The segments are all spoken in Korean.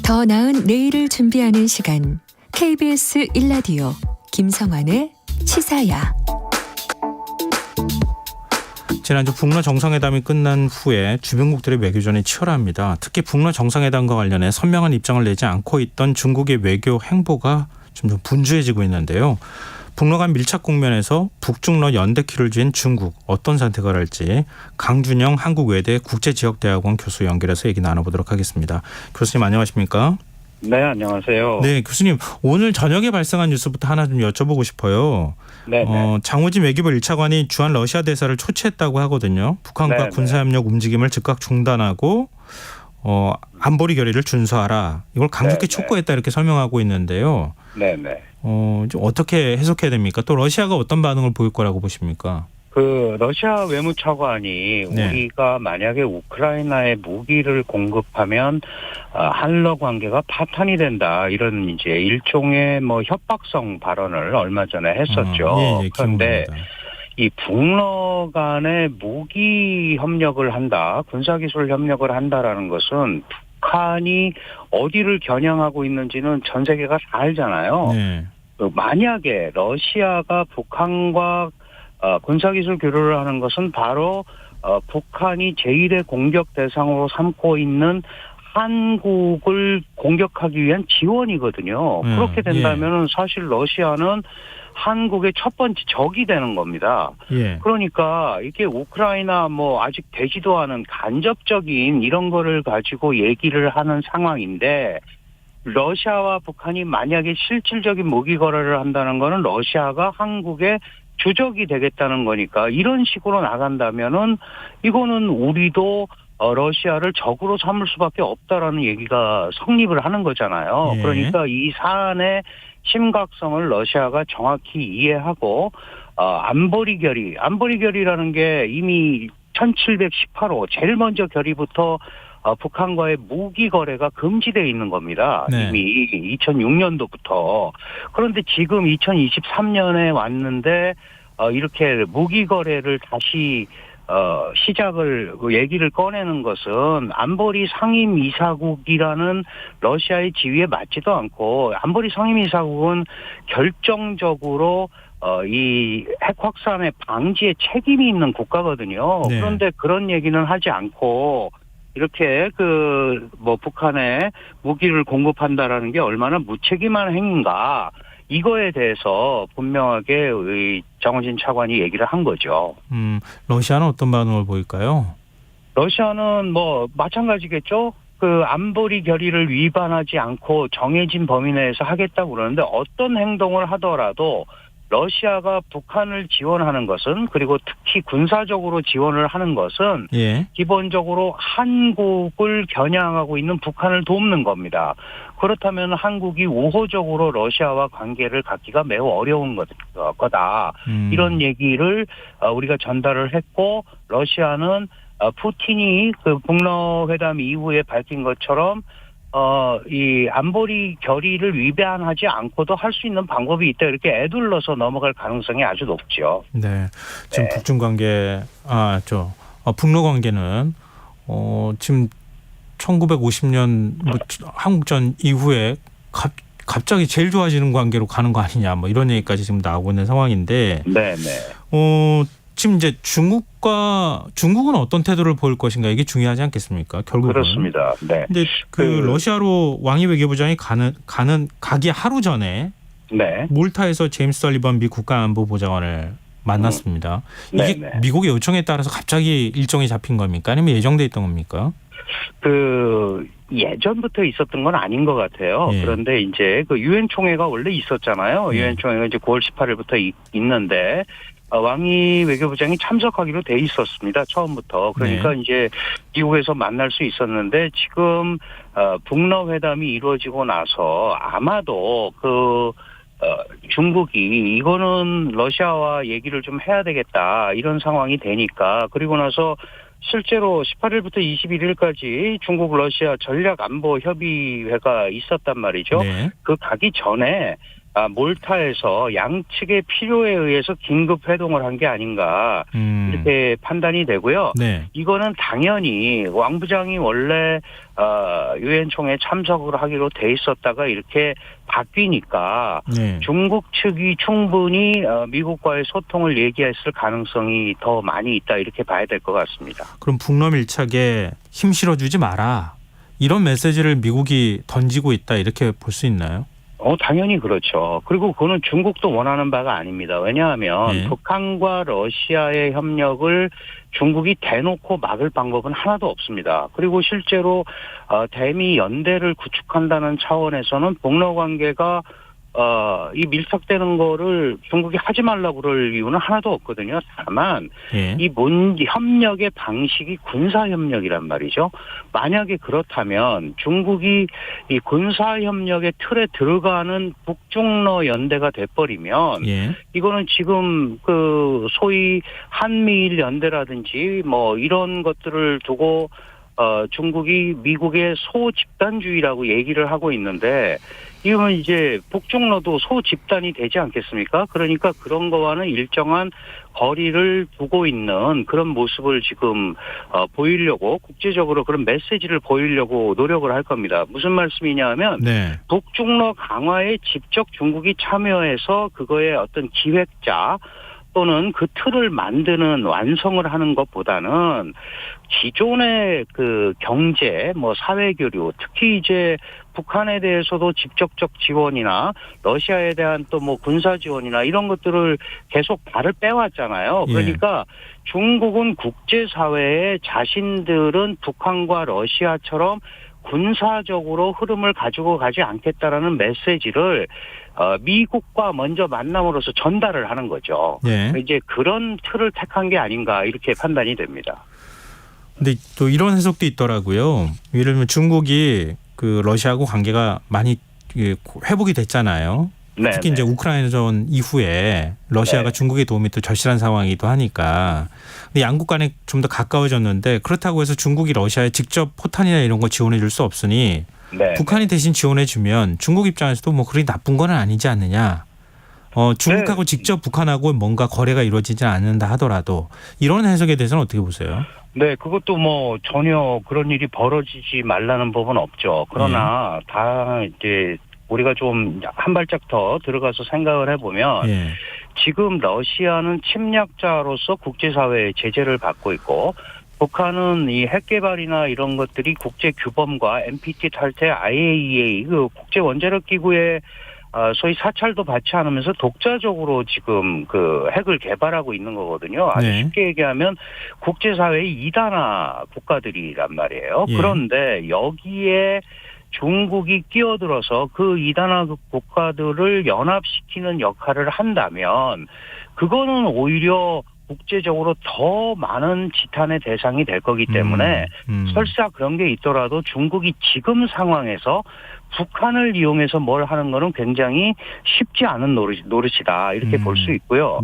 더 나은 내일을 준비하는 시간 KBS 1라디오 김성환의 시사야. 지난주 북러 정상회담이 끝난 후에 주변국들의 외교전이 치열합니다. 특히 북러 정상회담과 관련해 선명한 입장을 내지 않고 있던 중국의 외교 행보가 점점 분주해지고 있는데요. 북러 간 밀착 국면에서 북중러 연대키를 쥔 중국 어떤 선택을 할지 강준영 한국외대 국제지역대학원 교수 연결해서 얘기 나눠보도록 하겠습니다. 교수님 안녕하십니까? 네, 안녕하세요. 네, 교수님 오늘 저녁에 발생한 뉴스부터 하나 좀 여쭤보고 싶어요. 네, 장우진 외교부 1차관이 주한 러시아 대사를 초치했다고 하거든요. 북한과 네네. 군사협력 움직임을 즉각 중단하고 안보리 결의를 준수하라. 이걸 강력히 네네. 촉구했다 이렇게 설명하고 있는데요. 네. 좀 어떻게 해석해야 됩니까? 또 러시아가 어떤 반응을 보일 거라고 보십니까? 러시아 외무차관이 네. 우리가 만약에 우크라이나에 무기를 공급하면 한러 관계가 파탄이 된다 이런 이제 일종의 협박성 발언을 얼마 전에 했었죠. 예, 그런데 기억납니다. 이 북러 간에 무기 협력을 한다, 군사기술 협력을 한다라는 것은 북한이 어디를 겨냥하고 있는지는 전 세계가 다 알잖아요. 네. 만약에 러시아가 북한과 군사기술 교류를 하는 것은 바로 북한이 제1의 공격 대상으로 삼고 있는 한국을 공격하기 위한 지원이거든요. 그렇게 된다면 사실 러시아는 한국의 첫 번째 적이 되는 겁니다. 예. 그러니까 이게 우크라이나 아직 되지도 않은 간접적인 이런 거를 가지고 얘기를 하는 상황인데 러시아와 북한이 만약에 실질적인 무기 거래를 한다는 거는 러시아가 한국의 주적이 되겠다는 거니까 이런 식으로 나간다면은 이거는 우리도 러시아를 적으로 삼을 수밖에 없다라는 얘기가 성립을 하는 거잖아요. 예. 그러니까 이 사안의 심각성을 러시아가 정확히 이해하고 안보리 결의라는 게 이미 1718호 제일 먼저 결의부터 북한과의 무기 거래가 금지되어 있는 겁니다. 네. 이미 2006년도부터. 그런데 지금 2023년에 왔는데 이렇게 무기 거래를 다시 시작을 얘기를 꺼내는 것은 안보리 상임이사국이라는 러시아의 지위에 맞지도 않고 안보리 상임이사국은 결정적으로 이 핵 확산의 방지에 책임이 있는 국가거든요. 네. 그런데 그런 얘기는 하지 않고 이렇게 북한에 무기를 공급한다라는 게 얼마나 무책임한 행위인가 이거에 대해서 분명하게 장우진 차관이 얘기를 한 거죠. 러시아는 어떤 반응을 보일까요? 러시아는 마찬가지겠죠. 안보리 결의를 위반하지 않고 정해진 범위 내에서 하겠다고 그러는데 어떤 행동을 하더라도 러시아가 북한을 지원하는 것은 그리고 특히 군사적으로 지원을 하는 것은 예. 기본적으로 한국을 겨냥하고 있는 북한을 돕는 겁니다. 그렇다면 한국이 우호적으로 러시아와 관계를 갖기가 매우 어려운 거다. 이런 얘기를 우리가 전달을 했고 러시아는 푸틴이 북러 회담 이후에 밝힌 것처럼 이 안보리 결의를 위반하지 않고도 할 수 있는 방법이 있다. 이렇게 애둘러서 넘어갈 가능성이 아주 높죠. 네. 지금 네. 북중 관계, 북러 관계는 지금 1950년 한국전 이후에 갑자기 제일 좋아지는 관계로 가는 거 아니냐, 이런 얘기까지 지금 나오고 있는 상황인데, 네. 지금 이제 중국은 어떤 태도를 보일 것인가 이게 중요하지 않겠습니까? 결국은. 그렇습니다. 네. 근데 러시아로 왕이 외교부장이 가기 하루 전에 네. 몰타에서 제임스 설리번 미 국가안보보좌관을 만났습니다. 이게 네네. 미국의 요청에 따라서 갑자기 일정이 잡힌 겁니까? 아니면 예정돼 있던 겁니까? 예전부터 있었던 건 아닌 것 같아요. 예. 그런데 이제 유엔 총회가 원래 있었잖아요. 유엔 총회가 이제 9월 18일부터 있는데 왕이 외교부장이 참석하기로 돼 있었습니다. 처음부터. 그러니까 이제 미국에서 만날 수 있었는데 지금 북러 회담이 이루어지고 나서 아마도 중국이 이거는 러시아와 얘기를 좀 해야 되겠다 이런 상황이 되니까 그리고 나서 실제로 18일부터 21일까지 중국 러시아 전략안보협의회가 있었단 말이죠. 네. 가기 전에 몰타에서 양측의 필요에 의해서 긴급 회동을 한 게 아닌가 이렇게 판단이 되고요. 네. 이거는 당연히 왕 부장이 원래 유엔 총회에 참석을 하기로 돼 있었다가 이렇게 바뀌니까 네. 중국 측이 충분히 미국과의 소통을 얘기했을 가능성이 더 많이 있다 이렇게 봐야 될 것 같습니다. 그럼 북러 밀착에 힘 실어주지 마라. 이런 메시지를 미국이 던지고 있다 이렇게 볼 수 있나요? 당연히 그렇죠. 그리고 그거는 중국도 원하는 바가 아닙니다. 왜냐하면 네. 북한과 러시아의 협력을 중국이 대놓고 막을 방법은 하나도 없습니다. 그리고 실제로 대미 연대를 구축한다는 차원에서는 북러 관계가 이 밀착되는 거를 중국이 하지 말라고 그럴 이유는 하나도 없거든요. 다만 예. 이 협력의 방식이 군사협력이란 말이죠. 만약에 그렇다면 중국이 이 군사협력의 틀에 들어가는 북중러 연대가 돼버리면 예. 이거는 지금 그 소위 한미일 연대라든지 뭐 이런 것들을 두고 중국이 미국의 소집단주의라고 얘기를 하고 있는데 이건 이제 북중러도 소집단이 되지 않겠습니까? 그러니까 그런 거와는 일정한 거리를 두고 있는 그런 모습을 지금 보이려고 국제적으로 그런 메시지를 보이려고 노력을 할 겁니다. 무슨 말씀이냐 하면 네. 북중러 강화에 직접 중국이 참여해서 그거의 어떤 기획자 또는 그 틀을 만드는 완성을 하는 것보다는 기존의 그 경제, 사회 교류, 특히 이제 북한에 대해서도 직접적 지원이나 러시아에 대한 또 군사 지원이나 이런 것들을 계속 발을 빼왔잖아요. 그러니까 중국은 국제사회에 자신들은 북한과 러시아처럼 군사적으로 흐름을 가지고 가지 않겠다라는 메시지를 미국과 먼저 만남으로써 전달을 하는 거죠. 네. 이제 그런 틀을 택한 게 아닌가 이렇게 판단이 됩니다. 근데 또 이런 해석도 있더라고요. 예를 들면 중국이 그 러시아하고 관계가 많이 회복이 됐잖아요. 네, 특히 이제 우크라이나전 이후에 러시아가 중국의 도움이 또 절실한 상황이기도 하니까. 근데 양국 간에 좀 더 가까워졌는데 그렇다고 해서 중국이 러시아에 직접 포탄이나 이런 거 지원해 줄 수 없으니 북한이 대신 지원해 주면 중국 입장에서도 그리 나쁜 건 아니지 않느냐. 중국하고 직접 북한하고 뭔가 거래가 이루어지지 않는다 하더라도 이런 해석에 대해서는 어떻게 보세요? 네, 그것도 전혀 그런 일이 벌어지지 말라는 법은 없죠. 그러나 다 이제 우리가 좀 한 발짝 더 들어가서 생각을 해보면 지금 러시아는 침략자로서 국제사회의 제재를 받고 있고 북한은 이 핵 개발이나 이런 것들이 국제 규범과 NPT 탈퇴, IAEA 그 국제 원자력 기구의 소위 사찰도 받지 않으면서 독자적으로 지금 그 핵을 개발하고 있는 거거든요. 아주 쉽게 얘기하면 국제사회의 이단화 국가들이란 말이에요. 그런데 여기에 중국이 끼어들어서 그 이단화 국가들을 연합시키는 역할을 한다면 그거는 오히려 국제적으로 더 많은 지탄의 대상이 될 거기 때문에 설사 그런 게 있더라도 중국이 지금 상황에서 북한을 이용해서 뭘 하는 거는 굉장히 쉽지 않은 노릇이다 이렇게 볼 수 있고요.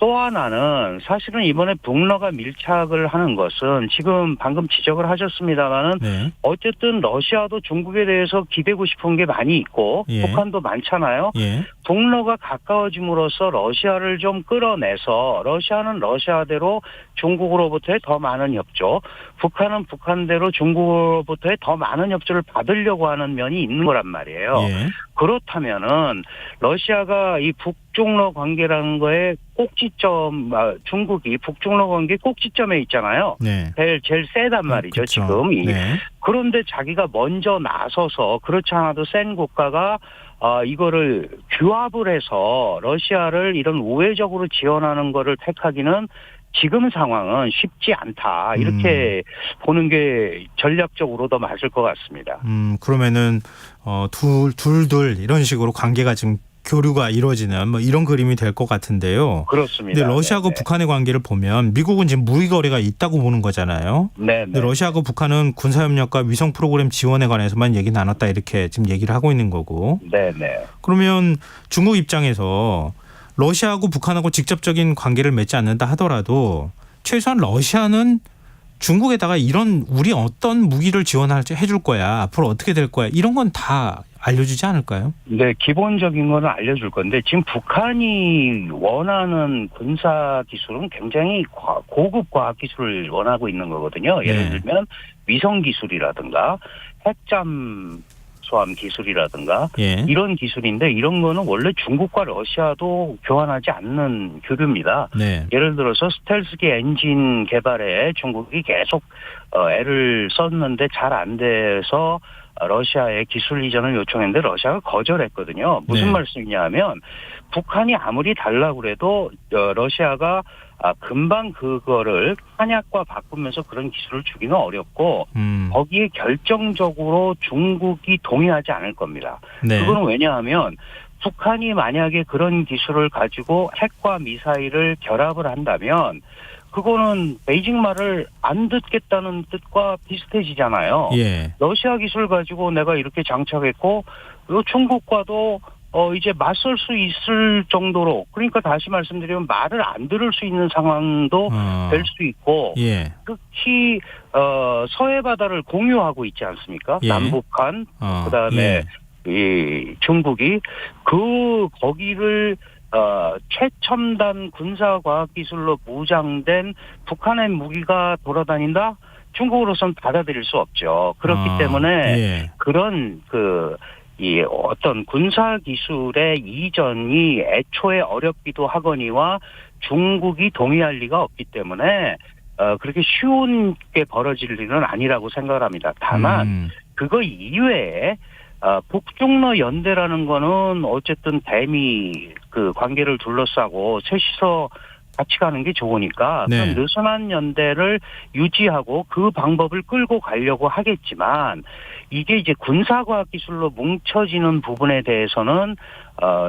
또 하나는 사실은 이번에 북러가 밀착을 하는 것은 지금 방금 지적을 하셨습니다마는 어쨌든 러시아도 중국에 대해서 기대고 싶은 게 많이 있고 북한도 많잖아요. 북러가 가까워짐으로써 러시아를 좀 끌어내서 러시아는 러시아대로 중국으로부터의 더 많은 협조, 북한은 북한대로 중국으로부터의 더 많은 협조를 받으려고 하는 면이 있는 거란 말이에요. 그렇다면은 러시아가 이 북중러 관계라는 거에 꼭지점, 중국이 북중러 관계 꼭지점에 있잖아요. 제일 세단 말이죠, 지금. 그런데 자기가 먼저 나서서 그렇지 않아도 센 국가가 이거를 규합을 해서 러시아를 이런 우회적으로 지원하는 거를 택하기는 지금 상황은 쉽지 않다. 이렇게 보는 게 전략적으로 더 맞을 것 같습니다. 그러면은 둘 이런 식으로 관계가 지금 교류가 이루어지는 이런 그림이 될 것 같은데요. 그렇습니다. 근데 러시아하고 북한의 관계를 보면 미국은 지금 무기 거래가 있다고 보는 거잖아요. 근데 러시아하고 북한은 군사협력과 위성 프로그램 지원에 관해서만 얘기 나눴다 이렇게 지금 얘기를 하고 있는 거고. 그러면 중국 입장에서 러시아하고 북한하고 직접적인 관계를 맺지 않는다 하더라도 최소한 러시아는 중국에다가 이런 우리 어떤 무기를 지원해 줄 거야. 앞으로 어떻게 될 거야. 이런 건 다 알려주지 않을까요? 네, 기본적인 거는 알려줄 건데 지금 북한이 원하는 군사 기술은 굉장히 고급 과학 기술을 원하고 있는 거거든요. 예를 네. 들면 위성 기술이라든가 핵잠수함 기술이라든가 예. 이런 기술인데 이런 거는 원래 중국과 러시아도 교환하지 않는 교류입니다. 네. 예를 들어서 스텔스기 엔진 개발에 중국이 계속 애를 썼는데 잘 안 돼서 러시아에 기술 이전을 요청했는데 러시아가 거절했거든요. 무슨 네. 말씀이냐 하면 북한이 아무리 달라고 그래도 러시아가 금방 그거를 한약과 바꾸면서 그런 기술을 주기는 어렵고 거기에 결정적으로 중국이 동의하지 않을 겁니다. 네. 그건 왜냐하면 북한이 만약에 그런 기술을 가지고 핵과 미사일을 결합을 한다면 그거는 베이징 말을 안 듣겠다는 뜻과 비슷해지잖아요. 예. 러시아 기술 가지고 내가 이렇게 장착했고 중국과도 이제 맞설 수 있을 정도로 그러니까 다시 말씀드리면 말을 안 들을 수 있는 상황도 될 수 있고 예. 특히 서해 바다를 공유하고 있지 않습니까? 예. 남북한 그다음에 예. 이 중국이 거기를 최첨단 군사과학기술로 무장된 북한의 무기가 돌아다닌다? 중국으로선 받아들일 수 없죠. 그렇기 때문에 예. 그런 이 어떤 군사기술의 이전이 애초에 어렵기도 하거니와 중국이 동의할 리가 없기 때문에 그렇게 쉽게 벌어질 일은 아니라고 생각을 합니다. 다만 그거 이외에 북중러 연대라는 거는 어쨌든 대미 그 관계를 둘러싸고 셋이서 같이 가는 게 좋으니까 네. 그 느슨한 연대를 유지하고 그 방법을 끌고 가려고 하겠지만 이게 이제 군사과학 기술로 뭉쳐지는 부분에 대해서는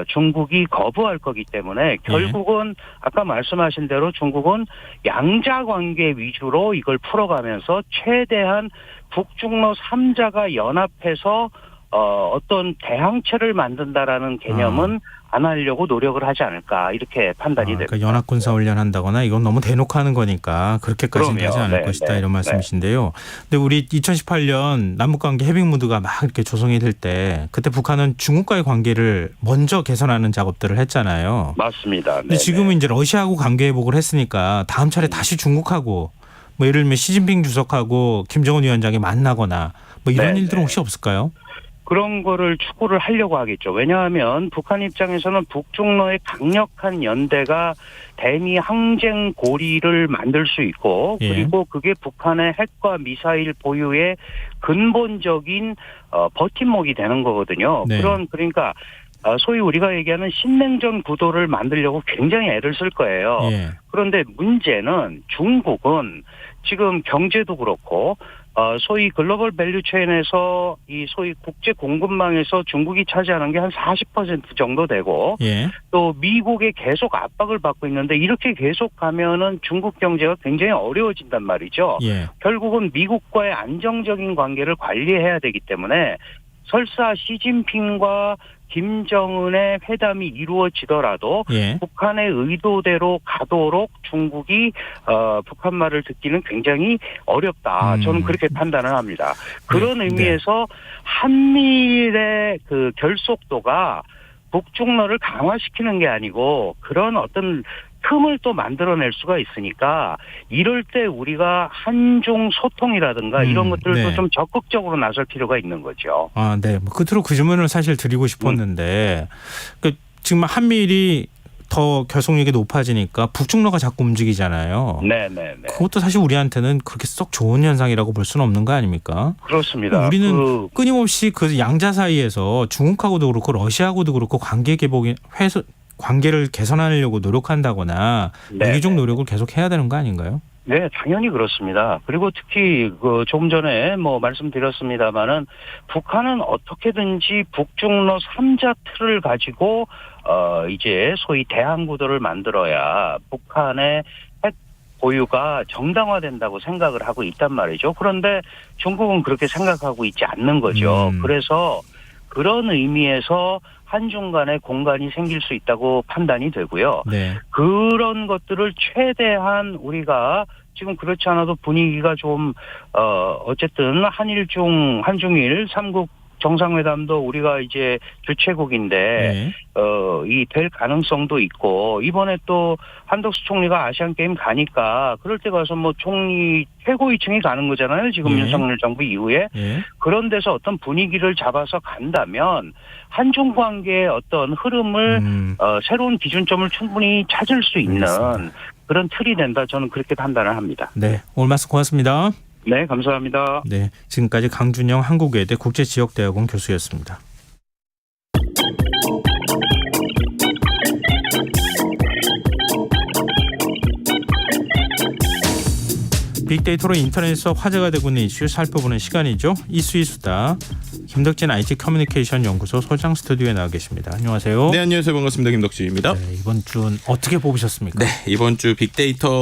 중국이 거부할 거기 때문에 결국은 아까 말씀하신 대로 중국은 양자 관계 위주로 이걸 풀어가면서 최대한 북중러 3자가 연합해서 어떤 대항체를 만든다라는 개념은 안 하려고 노력을 하지 않을까 이렇게 판단이 됩니다. 그러니까 연합군사훈련 한다거나 이건 너무 대놓고 하는 거니까 그렇게까지는 그럼요. 하지 않을 네, 것이다 네, 이런 말씀이신데요. 근데 우리 2018년 남북관계 해빙 무드가 막 이렇게 조성이 될 때 그때 북한은 중국과의 관계를 먼저 개선하는 작업들을 했잖아요. 맞습니다. 근데 지금은 이제 러시아하고 관계 회복을 했으니까 다음 차례 다시 중국하고 뭐 예를 들면 시진핑 주석하고 김정은 위원장이 만나거나 뭐 이런 일들은 혹시 없을까요? 그런 거를 추구를 하려고 하겠죠. 왜냐하면 북한 입장에서는 북중러의 강력한 연대가 대미 항쟁 고리를 만들 수 있고 그리고 그게 북한의 핵과 미사일 보유의 근본적인 버팀목이 되는 거거든요. 네. 그러니까 소위 우리가 얘기하는 신냉전 구도를 만들려고 굉장히 애를 쓸 거예요. 예. 그런데 문제는 중국은 지금 경제도 그렇고 소위 글로벌 밸류 체인에서 이 소위 국제 공급망에서 중국이 차지하는 게 한 40% 정도 되고 예. 또 미국에 계속 압박을 받고 있는데 이렇게 계속 가면은 중국 경제가 굉장히 어려워진단 말이죠. 예. 결국은 미국과의 안정적인 관계를 관리해야 되기 때문에 설사 시진핑과 김정은의 회담이 이루어지더라도 예. 북한의 의도대로 가도록 중국이 북한 말을 듣기는 굉장히 어렵다. 저는 그렇게 판단을 합니다. 그런 의미에서 한미일의 그 결속도가 북중러를 강화시키는 게 아니고 그런 어떤 틈을 또 만들어낼 수가 있으니까 이럴 때 우리가 한중 소통이라든가 이런 것들도 좀 적극적으로 나설 필요가 있는 거죠. 네. 뭐 끝으로 그 질문을 사실 드리고 싶었는데 지금 한미일이 더 결속력이 높아지니까 북중러가 자꾸 움직이잖아요. 네네네. 그것도 사실 우리한테는 그렇게 썩 좋은 현상이라고 볼 수는 없는 거 아닙니까? 그렇습니다. 우리는 끊임없이 그 양자 사이에서 중국하고도 그렇고 러시아하고도 그렇고 관계를 개선하려고 노력한다거나 외교적 노력을 계속 해야 되는 거 아닌가요? 네, 당연히 그렇습니다. 그리고 특히 조금 전에 말씀드렸습니다마는 북한은 어떻게든지 북중러 3자 틀을 가지고 이제 소위 대항구도를 만들어야 북한의 핵 보유가 정당화된다고 생각을 하고 있단 말이죠. 그런데 중국은 그렇게 생각하고 있지 않는 거죠. 그래서 그런 의미에서 한중 간의 공간이 생길 수 있다고 판단이 되고요. 네. 그런 것들을 최대한 우리가 지금 그렇지 않아도 분위기가 좀 어쨌든 한중일 삼국 정상회담도 우리가 이제 주최국인데 네. 이 될 가능성도 있고 이번에 또 한덕수 총리가 아시안 게임 가니까 그럴 때 가서 뭐 총리 최고위층이 가는 거잖아요. 지금 예. 윤석열 정부 이후에 예. 그런 데서 어떤 분위기를 잡아서 간다면 한중 관계의 어떤 흐름을 새로운 기준점을 충분히 찾을 수 있는 알겠습니다. 그런 틀이 된다. 저는 그렇게 판단을 합니다. 네. 오늘 말씀 고맙습니다. 네, 감사합니다. 네. 지금까지 강준영 한국외대 국제지역대학원 교수였습니다. 빅데이터로 인터넷에서 화제가 되고 있는 이슈 살펴보는 시간이죠. 이수다 김덕진 IT 커뮤니케이션 연구소 소장 스튜디오에 나와 계십니다. 안녕하세요. 네, 안녕하세요. 반갑습니다. 김덕진입니다. 네, 이번 주는 어떻게 뽑으셨습니까? 네, 이번 주 빅데이터